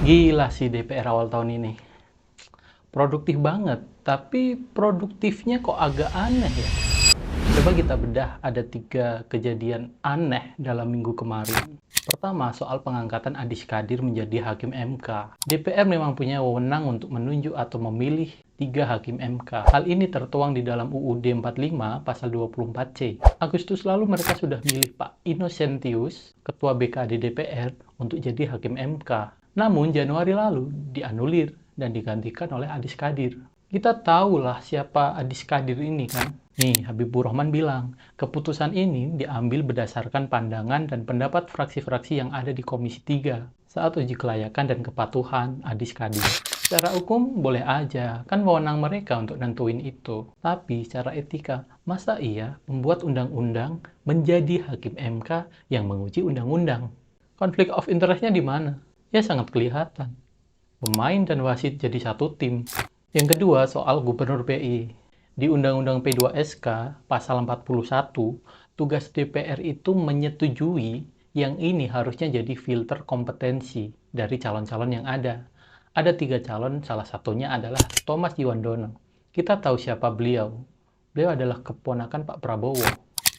Gila sih DPR awal tahun ini. Produktif banget, tapi produktifnya kok agak aneh ya. Coba kita bedah, ada 3 kejadian aneh dalam minggu kemarin. Pertama, soal pengangkatan Adis Kadir menjadi Hakim MK. DPR memang punya wewenang untuk menunjuk atau memilih 3 Hakim MK. Hal ini tertuang di dalam UUD 45 pasal 24C. Agustus lalu mereka sudah milih Pak Innocentius, Ketua BKD DPR, untuk jadi Hakim MK. Namun Januari lalu dianulir dan digantikan oleh Adis Kadir. Kita tahulah siapa Adis Kadir ini kan? Nih, Habibur Rahman bilang, keputusan ini diambil berdasarkan pandangan dan pendapat fraksi-fraksi yang ada di Komisi 3 saat uji kelayakan dan kepatuhan Adis Kadir. Secara hukum boleh aja, kan wewenang mereka untuk nentuin itu. Tapi secara etika, masa iya membuat undang-undang menjadi Hakim MK yang menguji undang-undang? Konflik of interest-nya di mana? Ya sangat kelihatan. Pemain dan wasit jadi satu tim. Yang kedua, soal Gubernur BI. Di Undang-Undang P2SK, pasal 41, tugas DPR itu menyetujui yang ini harusnya jadi filter kompetensi dari calon-calon yang ada. Ada 3 calon, salah satunya adalah Thomas Jiwandono. Kita tahu siapa beliau. Beliau adalah keponakan Pak Prabowo.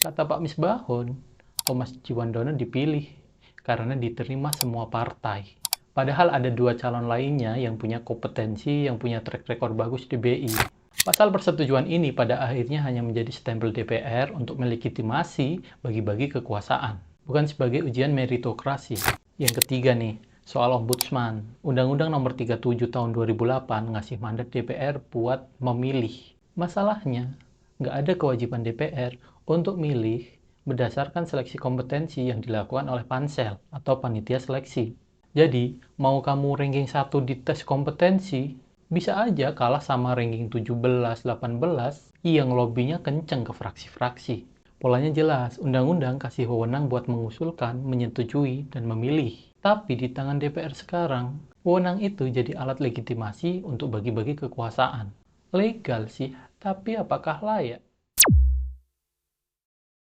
Kata Pak Misbahun, Thomas Jiwandono dipilih karena diterima semua partai. Padahal ada 2 calon lainnya yang punya kompetensi, yang punya track record bagus di BI. Pasal persetujuan ini pada akhirnya hanya menjadi stempel DPR untuk melegitimasi bagi-bagi kekuasaan, bukan sebagai ujian meritokrasi. Yang ketiga nih, soal Ombudsman. Undang-Undang Nomor 37 Tahun 2008 ngasih mandat DPR buat memilih. Masalahnya, nggak ada kewajiban DPR untuk milih berdasarkan seleksi kompetensi yang dilakukan oleh pansel atau panitia seleksi. Jadi, mau kamu ranking 1 di tes kompetensi, bisa aja kalah sama ranking 17, 18 yang lobbynya kenceng ke fraksi-fraksi. Polanya jelas, undang-undang kasih wewenang buat mengusulkan, menyetujui, dan memilih. Tapi di tangan DPR sekarang, wewenang itu jadi alat legitimasi untuk bagi-bagi kekuasaan. Legal sih, tapi apakah layak?